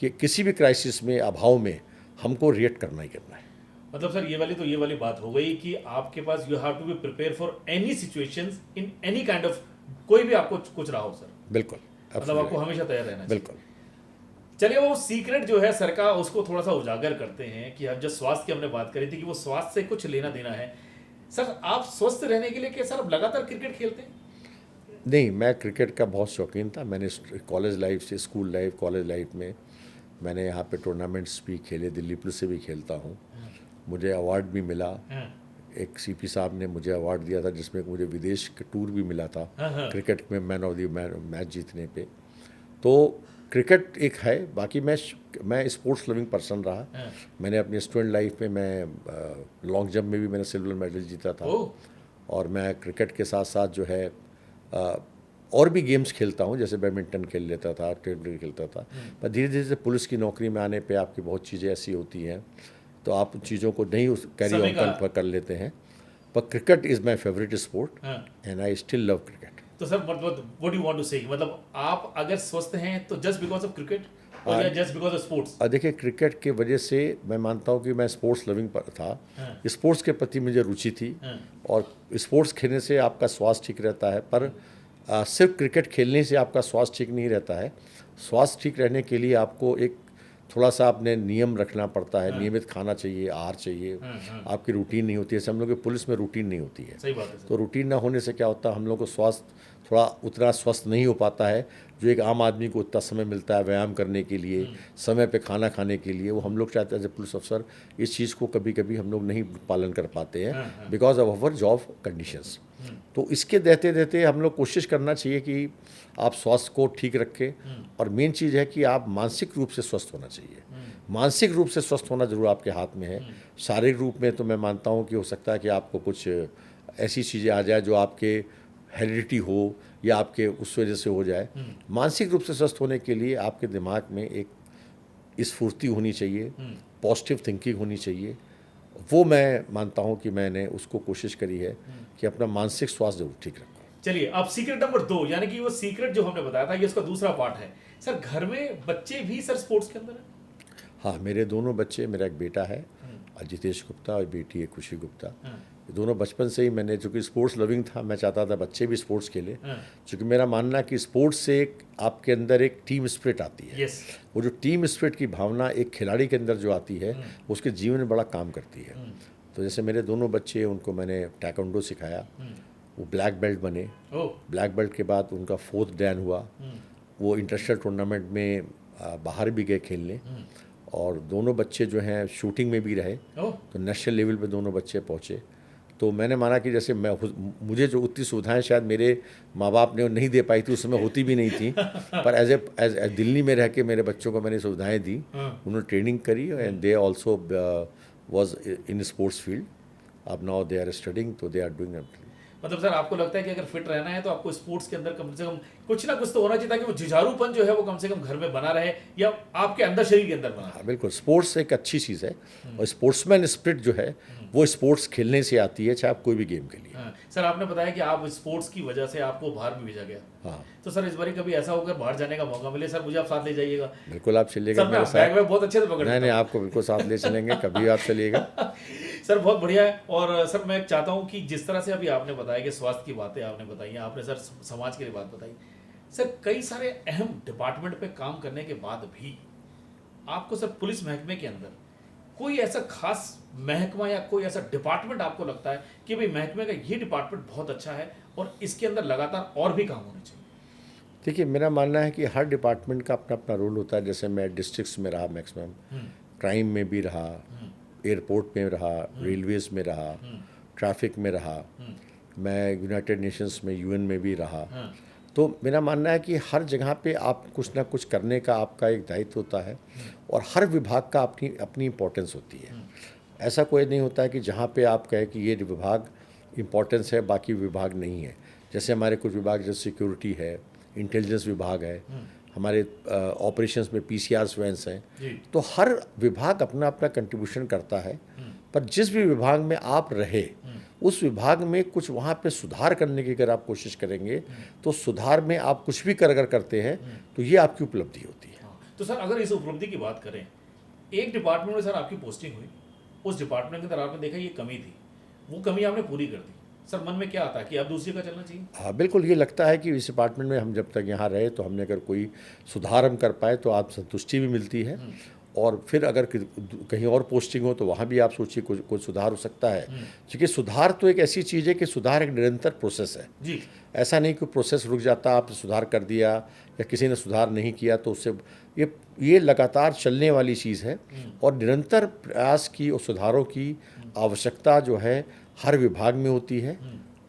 कि किसी भी क्राइसिस में, अभाव में हमको रिएक्ट करना ही करना है। मतलब सर ये वाली बात हो गई कि आपके पास you have to be prepare for any situations in any kind of, कोई भी आपको कुछ रहा हो सर। बिल्कुल, मतलब आपको हमेशा तैयार रहना चाहिए। बिल्कुल। चलिए वो सीक्रेट जो है सर का, उसको थोड़ा सा उजागर करते हैं कि अब जब स्वास्थ्य की हमने बात करी थी कि वो स्वास्थ्य से कुछ लेना देना है। सर आप स्वस्थ रहने के लिए क्या सर अब लगातार क्रिकेट खेलते हैं? नहीं, मैं क्रिकेट का बहुत शौकीन था। मैंने कॉलेज लाइफ से, स्कूल लाइफ, कॉलेज लाइफ में मैंने यहाँ पे टूर्नामेंट्स भी खेले, दिल्ली पुलिस से भी खेलता हूँ। मुझे अवार्ड भी मिला। एक सीपी साहब ने मुझे अवार्ड दिया था जिसमें मुझे विदेश का टूर भी मिला था क्रिकेट में मैन ऑफ द मैच जीतने पे। तो क्रिकेट एक है। बाकी मैं स्पोर्ट्स लविंग पर्सन रहा। मैंने अपनी स्टूडेंट लाइफ में मैं लॉन्ग जंप में भी मैंने सिल्वर मेडल जीता था। और मैं क्रिकेट के साथ साथ जो है और भी गेम्स खेलता हूँ, जैसे बैडमिंटन खेल लेता था, टेबल खेलता था। पर धीरे धीरे पुलिस की नौकरी में आने पे आपकी बहुत चीज़ें ऐसी होती हैं तो आप चीज़ों को नहीं कैरी ऑन कर लेते हैं। पर cricket is my favourite sport and I still love cricket. तो sir what do want to say, मतलब आप अगर स्वस्थ हैं तो जस्ट बिकॉज ऑफ क्रिकेट और जस्ट बिकॉज ऑफ स्पोर्ट्स? देखिए, क्रिकेट के वजह से मैं मानता हूँ कि मैं स्पोर्ट्स लविंग पर था। स्पोर्ट्स के प्रति मुझे रुचि थी और स्पोर्ट्स खेलने से आपका स्वास्थ्य ठीक रहता है। पर सिर्फ क्रिकेट खेलने से आपका स्वास्थ्य ठीक नहीं रहता है। स्वास्थ्य ठीक रहने के लिए आपको एक थोड़ा सा अपने नियम रखना पड़ता है। नियमित खाना चाहिए, आहार चाहिए। आपकी रूटीन नहीं होती है। हम लोग के पुलिस में रूटीन नहीं होती है। सही बात है। तो रूटीन ना होने से क्या होता है, हम लोग को स्वास्थ्य थोड़ा उतना स्वस्थ नहीं हो पाता है जो एक आम आदमी को उतना समय मिलता है व्यायाम करने के लिए, समय पे खाना खाने के लिए। वो हम लोग चाहते हैं एज ए पुलिस अफसर इस चीज़ को कभी कभी हम लोग नहीं पालन कर पाते हैं because of our job conditions. तो इसके देते देते हम लोग कोशिश करना चाहिए कि आप स्वास्थ्य को ठीक रखें, और मेन चीज़ है कि आप मानसिक रूप से स्वस्थ होना चाहिए। मानसिक रूप से स्वस्थ होना जरूर आपके हाथ में है। शारीरिक रूप में तो मैं मानता हूँ कि हो सकता है कि आपको कुछ ऐसी चीज़ें आ जाए जो आपके हेरिडिटी हो या आपके उस वजह से हो जाए। मानसिक रूप से स्वस्थ होने के लिए आपके दिमाग में एक स्फूर्ति होनी चाहिए, पॉजिटिव थिंकिंग होनी चाहिए। वो मैं मानता हूँ कि मैंने उसको कोशिश करी है कि अपना मानसिक स्वास्थ्य जरूर ठीक रखूँ। चलिए, अब सीक्रेट नंबर 2, यानी कि वो सीक्रेट जो हमने बताया था ये उसका दूसरा पार्ट है। सर घर में बच्चे भी सर स्पोर्ट्स के अंदर है? हाँ, मेरे दोनों बच्चे, मेरा एक बेटा है अजितेश गुप्ता और बेटी है खुशी गुप्ता। ये दोनों बचपन से ही मैंने, चूँकि स्पोर्ट्स लविंग था, मैं चाहता था बच्चे भी स्पोर्ट्स खेले, क्योंकि मेरा मानना है कि स्पोर्ट्स से एक आपके अंदर एक टीम स्पिरिट आती है। यस। वो जो टीम स्पिरिट की भावना एक खिलाड़ी के अंदर जो आती है उसके जीवन में बड़ा काम करती है। तो जैसे मेरे दोनों बच्चे, उनको मैंने टैekwondo सिखाया, वो ब्लैक बेल्ट बने। ब्लैक बेल्ट के बाद उनका 4th डैन हुआ, वो इंटरनेशनल टूर्नामेंट में बाहर भी गए खेलने, और दोनों बच्चे जो हैं शूटिंग में भी रहे, तो नेशनल लेवल पे दोनों बच्चे पहुँचे। तो मैंने माना कि जैसे मुझे जो उतनी सुविधाएं शायद मेरे माँ बाप ने नहीं दे पाई थी, उस समय होती भी नहीं थी, पर एज दिल्ली में रह के मेरे बच्चों को मैंने सुविधाएं दी, उन्होंने ट्रेनिंग करी, and they also was in sports field. अब नाउ दे आर स्टडिंग, तो दे आर डूइंग। मतलब सर आपको लगता है कि अगर फिट रहना है तो आपको स्पोर्ट्स के अंदर कम से कम कुछ ना कुछ तो होना चाहिए ताकि वो जुझारूपन जो है वो कम से कम घर में बना रहे या आपके अंदर, शरीर के अंदर बना रहे। बिल्कुल, स्पोर्ट्स एक अच्छी चीज़ है, और स्पोर्ट्समैन स्पिरिट जो है वो स्पोर्ट्स खेलने से आती है, चाहे आप कोई भी गेम के लिए। सर आपने बताया कि आप स्पोर्ट्स की वजह से आपको बाहर भी भेजा गया। हाँ, तो सर इस बार कभी ऐसा होकर बाहर जाने का मौका मिले, सर मुझे आप साथ ले जाइएगा। बिल्कुल आप चलिएगा सर मेरे मैं साथ। बैग बहुत अच्छे से पकड़ नहीं, आपको बिल्कुल साथ ले चलेंगे, कभी आप चलिएगा। सर बहुत बढ़िया है। और सर मैं चाहता हूं कि जिस तरह से अभी आपने बताया कि स्वास्थ्य की बातें आपने बताई, आपने सर समाज के लिए बात बताई, सर कई सारे अहम डिपार्टमेंट पे काम करने के बाद भी आपको सर पुलिस महकमे के अंदर कोई ऐसा खास महकमा या कोई ऐसा डिपार्टमेंट आपको लगता है कि भाई महकमे का ये डिपार्टमेंट बहुत अच्छा है और इसके अंदर लगातार और भी काम होने चाहिए? देखिए, मेरा मानना है कि हर डिपार्टमेंट का अपना अपना रोल होता है। जैसे मैं डिस्ट्रिक्ट्स में रहा, मैक्सिमम क्राइम में भी रहा, एयरपोर्ट में रहा, रेलवेज में रहा, ट्रैफिक में रहा, मैं यूनाइटेड नेशंस में, यूएन में भी रहा। तो मेरा मानना है कि हर जगह पे आप कुछ ना कुछ करने का आपका एक दायित्व होता है, और हर विभाग का अपनी अपनी इम्पोर्टेंस होती है। ऐसा कोई नहीं होता है कि जहाँ पे आप कहें कि ये विभाग इम्पोर्टेंस है बाकी विभाग नहीं है। जैसे हमारे कुछ विभाग, जैसे सिक्योरिटी है, इंटेलिजेंस विभाग है, हमारे ऑपरेशंस में पीसीआर वैन्स हैं, तो हर विभाग अपना अपना कंट्रीब्यूशन करता है। पर जिस भी विभाग में आप रहे, उस विभाग में कुछ वहाँ पे सुधार करने की अगर आप कोशिश करेंगे, तो सुधार में आप कुछ भी अगर करते हैं तो ये आपकी उपलब्धि होती है। तो सर अगर इस उपलब्धि की बात करें, एक डिपार्टमेंट में सर आपकी पोस्टिंग हुई, उस डिपार्टमेंट के अंदर आपने देखा ये कमी थी, वो कमी आपने पूरी कर दी, सर मन में क्या आता है कि अब दूसरी का चलना चाहिए? हाँ, बिल्कुल, ये लगता है कि इस डिपार्टमेंट में हम जब तक यहाँ रहे तो हमने अगर कोई सुधार हम कर पाए तो आप संतुष्टि भी मिलती है, और फिर अगर कहीं और पोस्टिंग हो तो वहाँ भी आप सोचिए कुछ सुधार हो सकता है। क्योंकि सुधार तो एक ऐसी चीज़ है कि सुधार एक निरंतर प्रोसेस है जी। ऐसा नहीं कि प्रोसेस रुक जाता, आपने सुधार कर दिया या किसी ने सुधार नहीं किया तो उससे ये लगातार चलने वाली चीज़ है, और निरंतर प्रयास की और सुधारों की आवश्यकता जो है हर विभाग में होती है,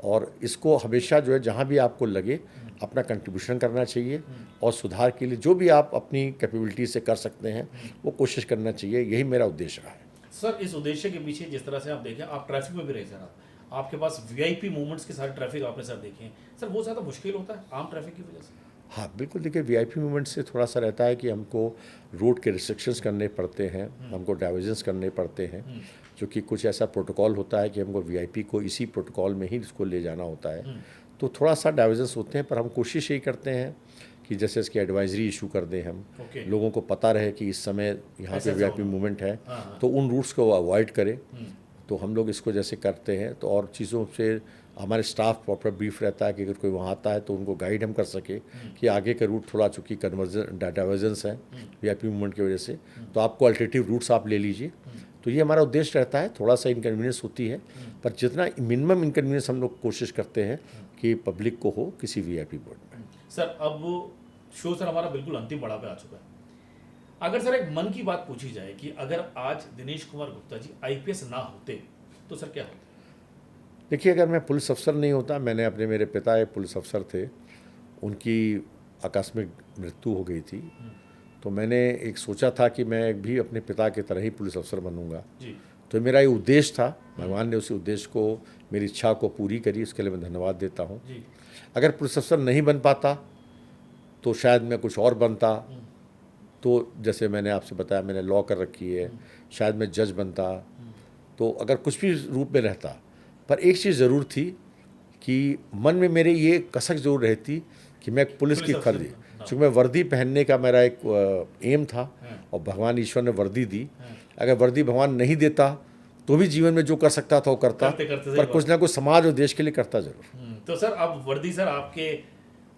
और इसको हमेशा जो है जहाँ भी आपको लगे अपना कंट्रीब्यूशन करना चाहिए, और सुधार के लिए जो भी आप अपनी कैपेबिलिटी से कर सकते हैं वो कोशिश करना चाहिए। यही मेरा उद्देश्य रहा है। सर इस उद्देश्य के पीछे जिस तरह से आप देखें, आप ट्रैफिक में भी रहे सर, आपके पास वीआईपी मूवमेंट्स के सारे ट्रैफिक आपने सर देखे हैं, सर वो ज़्यादा मुश्किल होता है आम ट्रैफिक की वजह से? हाँ बिल्कुल, देखिए वीआईपी मूवमेंट से थोड़ा सा रहता है कि हमको रोड के रिस्ट्रिक्शंस करने पड़ते हैं, हमको डाइवर्जन्स करने पड़ते हैं, क्योंकि कुछ ऐसा प्रोटोकॉल होता है कि हमको वीआईपी को इसी प्रोटोकॉल में ही इसको ले जाना होता है, तो थोड़ा सा डाइवर्जन्स होते हैं। पर हम कोशिश यही करते हैं कि जैसे इसकी एडवाइजरी इशू कर दें हम, लोगों को पता रहे कि इस समय यहाँ पे वीआईपी मूवमेंट है, तो उन रूट्स को अवॉइड करें। तो हम लोग इसको जैसे करते हैं, तो और चीज़ों से हमारे स्टाफ प्रॉपर ब्रीफ रहता है कि अगर कोई वहाँ आता है तो उनको गाइड हम कर सके कि आगे का रूट थोड़ा चूँकि कन्वर्जन डाइवर्जेंस है वीआईपी मूवमेंट की वजह से, तो आपको अल्टरनेटिव रूट्स आप ले लीजिए, तो ये हमारा उद्देश्य रहता है। थोड़ा सा इनकन्वीनियंस होती है, पर जितना मिनिमम इनकन्वीनियंस हम लोग कोशिश करते हैं कि पब्लिक को हो किसी वीआईपी बोर्ड में। सर अब शो सर हमारा बिल्कुल अंतिम पड़ाव पे आ चुका है। अगर सर एक मन की बात पूछी जाए कि अगर आज दिनेश कुमार गुप्ता जी आईपीएस ना होते तो सर क्या होता? देखिए, अगर मैं पुलिस अफसर नहीं होता, मेरे पिता एक पुलिस अफसर थे, उनकी आकस्मिक मृत्यु हो गई थी, तो मैंने एक सोचा था कि मैं भी अपने पिता की तरह ही पुलिस अफसर बनूंगा। जी तो मेरा ये उद्देश्य था, भगवान ने उस उद्देश्य को, मेरी इच्छा को पूरी करी, उसके लिए मैं धन्यवाद देता हूँ। जी अगर पुलिस अफसर नहीं बन पाता तो शायद मैं कुछ और बनता। तो जैसे मैंने आपसे बताया, मैंने लॉ कर रखी है, शायद मैं जज बनता। तो अगर कुछ भी रूप में रहता, पर एक चीज़ ज़रूर थी कि मन में मेरे ये कसक जरूर रहती कि मैं पुलिस की अफसर वर्दी, बनना। चूँकि मैं वर्दी पहनने का मेरा एक एम था, और भगवान ईश्वर ने वर्दी दी। अगर वर्दी भगवान नहीं देता तो भी जीवन में जो कर सकता था वो करता, करते सही पर बात। कुछ ना कुछ समाज और देश के लिए करता जरूर। तो सर अब वर्दी सर आपके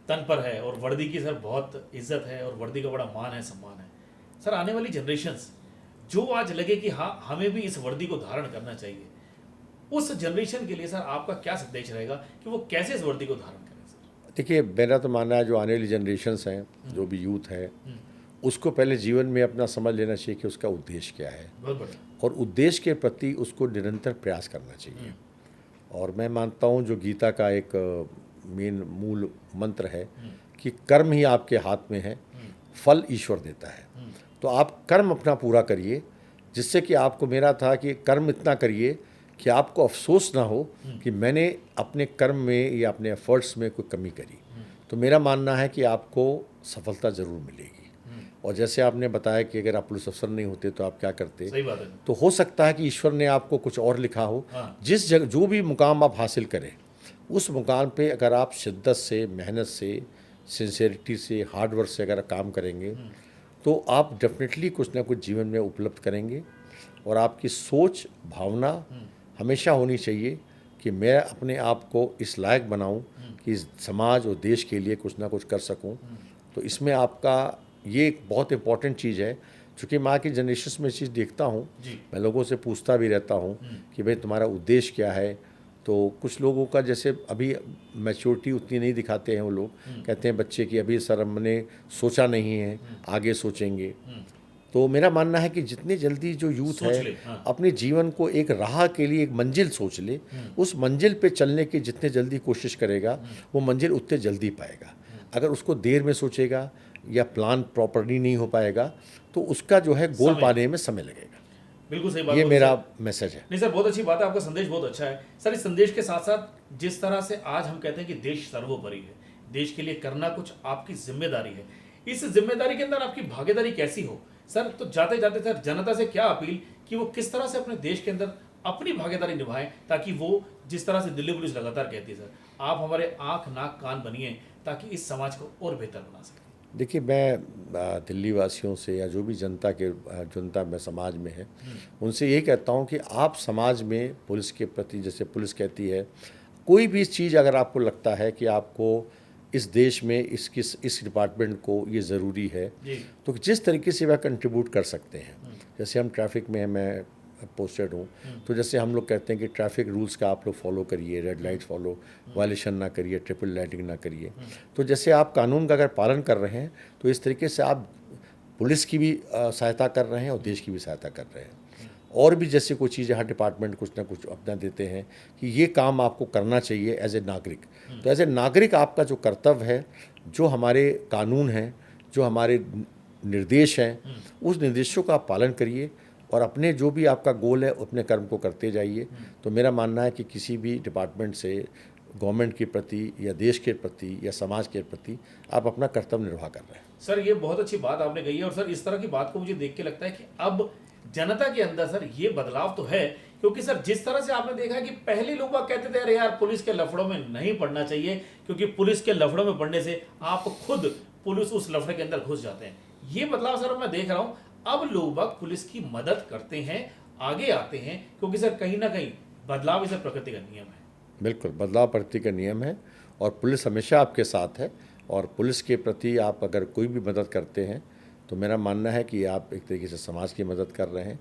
तन पर है और वर्दी की सर बहुत इज्जत है और वर्दी का बड़ा मान है, सम्मान है। सर आने वाली जनरेशन्स जो आज लगे कि हाँ हमें भी इस वर्दी को धारण करना चाहिए, उस जनरेशन के लिए सर आपका क्या संदेश रहेगा कि वो कैसे इस वर्दी को धारण करें? सर देखिए, मेरा तो मानना है जो आने वाली जनरेशन्स हैं, जो भी यूथ है, उसको पहले जीवन में अपना समझ लेना चाहिए कि उसका उद्देश्य क्या है, बहुत बढ़िया। और उद्देश्य के प्रति उसको निरंतर प्रयास करना चाहिए। और मैं मानता हूँ जो गीता का एक मेन मूल मंत्र है कि कर्म ही आपके हाथ में है, फल ईश्वर देता है। तो आप कर्म अपना पूरा करिए, जिससे कि आपको, मेरा था कि कर्म इतना करिए कि आपको अफसोस ना हो कि मैंने अपने कर्म में या अपने एफर्ट्स में कोई कमी करी। तो मेरा मानना है कि आपको सफलता ज़रूर मिलेगी। और जैसे आपने बताया कि अगर आप पुलिस अफसर नहीं होते तो आप क्या करते, सही बात है। तो हो सकता है कि ईश्वर ने आपको कुछ और लिखा हो। हाँ। जिस जगह जो भी मुकाम आप हासिल करें, उस मुकाम पे अगर आप शिद्दत से, मेहनत से, सिंसेरिटी से, हार्ड वर्क से अगर काम करेंगे तो आप डेफिनेटली कुछ ना कुछ जीवन में उपलब्ध करेंगे। और आपकी सोच, भावना हमेशा होनी चाहिए कि मैं अपने आप को इस लायक बनाऊं कि इस समाज और देश के लिए कुछ ना कुछ कर सकूं। तो इसमें आपका ये एक बहुत इम्पॉर्टेंट चीज़ है। चूँकि मैं की जनरेशन में चीज़ देखता हूँ, मैं लोगों से पूछता भी रहता हूँ कि भाई तुम्हारा उद्देश्य क्या है। तो कुछ लोगों का जैसे अभी मैच्योरिटी उतनी नहीं दिखाते हैं, वो लोग कहते हैं बच्चे कि अभी सर हमने सोचा नहीं है, आगे सोचेंगे। तो मेरा मानना है कि जितनी जल्दी जो यूथ है हाँ। अपने जीवन को एक राह के लिए एक मंजिल सोच ले, उस मंजिल पे चलने की जितने जल्दी कोशिश करेगा वो मंजिल उतने जल्दी पाएगा। अगर उसको देर में सोचेगा या प्लान प्रॉपरली नहीं हो पाएगा तो उसका जो है गोल पाने में समय लगेगा। बिल्कुल सही बात ये बोली मेरा सर। मैसेज है। नहीं सर, बहुत अच्छी बात है, आपका संदेश बहुत अच्छा है सर। इस संदेश के साथ साथ जिस तरह से आज हम कहते हैं कि देश सर्वोपरि है, देश के लिए करना कुछ आपकी जिम्मेदारी है, इस जिम्मेदारी के अंदर आपकी भागीदारी कैसी हो सर? तो जाते जाते सर जनता से क्या अपील कि वो किस तरह से अपने देश के अंदर अपनी भागीदारी निभाएं, ताकि वो जिस तरह से दिल्ली पुलिस लगातार कहती है सर, आप हमारे आंख नाक कान बनिए ताकि इस समाज को और बेहतर बना सकें। देखिए, मैं दिल्ली वासियों से या जो भी जनता में समाज में है, उनसे ये कहता हूँ कि आप समाज में पुलिस के प्रति, जैसे पुलिस कहती है, कोई भी चीज़ अगर आपको लगता है कि आपको इस देश में इस डिपार्टमेंट को ये ज़रूरी है, तो जिस तरीके से वह कंट्रीब्यूट कर सकते हैं। जैसे हम ट्रैफिक में, मैं पोस्टेड हूँ, तो जैसे हम लोग कहते हैं कि ट्रैफिक रूल्स का आप लोग फॉलो करिए, रेड लाइट फॉलो, वायलेशन ना करिए, ट्रिपल लाइटिंग ना करिए। तो जैसे आप कानून का अगर पालन कर रहे हैं तो इस तरीके से आप पुलिस की भी सहायता कर रहे हैं और देश की भी सहायता कर रहे हैं। और भी जैसे कोई चीज़, हर डिपार्टमेंट कुछ ना कुछ अपना देते हैं कि ये काम आपको करना चाहिए एज ए नागरिक। तो एज ए नागरिक आपका जो कर्तव्य है, जो हमारे कानून हैं, जो हमारे निर्देश हैं, उस निर्देशों का आप पालन करिए और अपने जो भी आपका गोल है अपने कर्म को करते जाइए। तो मेरा मानना है कि किसी भी डिपार्टमेंट से, गवर्नमेंट के प्रति या देश के प्रति या समाज के प्रति आप अपना कर्तव्य निर्वाह कर रहे हैं। सर ये बहुत अच्छी बात आपने कही है, और सर इस तरह की बात को मुझे देख के लगता है कि अब जनता के अंदर सर ये बदलाव तो है, क्योंकि सर जिस तरह से आपने देखा है कि पहले लोग कहते थे अरे यार पुलिस के लफड़ों में नहीं पड़ना चाहिए, क्योंकि पुलिस के लफड़ों में पड़ने से आप खुद पुलिस उस लफड़े के अंदर घुस जाते हैं। ये बदलाव सर मैं देख रहा हूं, अब लोग पुलिस की मदद करते हैं, आगे आते हैं, क्योंकि सर कहीं ना कहीं बदलाव इसे प्रकृति का नियम है। बिल्कुल, बदलाव प्रकृति का नियम है और पुलिस हमेशा आपके साथ है। और पुलिस के प्रति आप अगर कोई भी मदद करते हैं तो मेरा मानना है कि आप एक तरीके से समाज की मदद कर रहे हैं।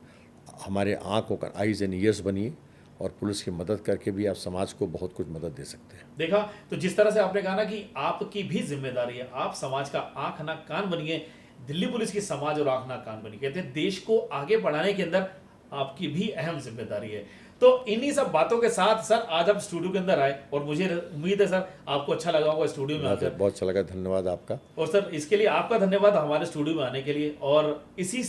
हमारे आँख होकर आइज़ एंड ईयर्स बनिए और पुलिस की मदद करके भी आप समाज को बहुत कुछ मदद दे सकते हैं। देखा, तो जिस तरह से आपने कहा ना कि आपकी भी जिम्मेदारी है, आप समाज का आंख ना कान बनिए। दिल्ली पुलिस की समाज और आंख ना कान बनिए। कहते हैं देश को आगे बढ़ाने के अंदर आपकी भी अहम जिम्मेदारी है। तो इन्हीं सब बातों के साथ सर आज आप स्टूडियो के अंदर आए और मुझे उम्मीद है सर आपको अच्छा लगा होगा स्टूडियो में आकर। बहुत अच्छा लगा, धन्यवाद आपका। और सर इसके लिए आपका धन्यवाद हमारे स्टूडियो में आने के लिए, और इसी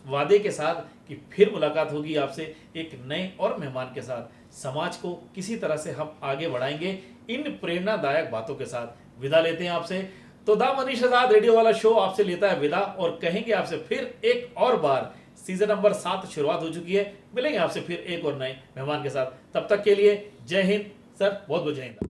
वादे के साथ कि फिर मुलाकात होगी आपसे एक नए और मेहमान के साथ। समाज को किसी तरह से हम आगे बढ़ाएंगे इन प्रेरणादायक बातों के साथ। विदा लेते हैं आपसे। तो द मनीष आजाद रेडियो वाला शो आपसे लेता है विदा और कहेंगे आपसे फिर एक और बार। सीजन नंबर 7 शुरुआत हो चुकी है। मिलेंगे आपसे फिर एक और नए मेहमान के साथ। तब तक के लिए जय हिंद सर, बहुत बहुत जय हिंद।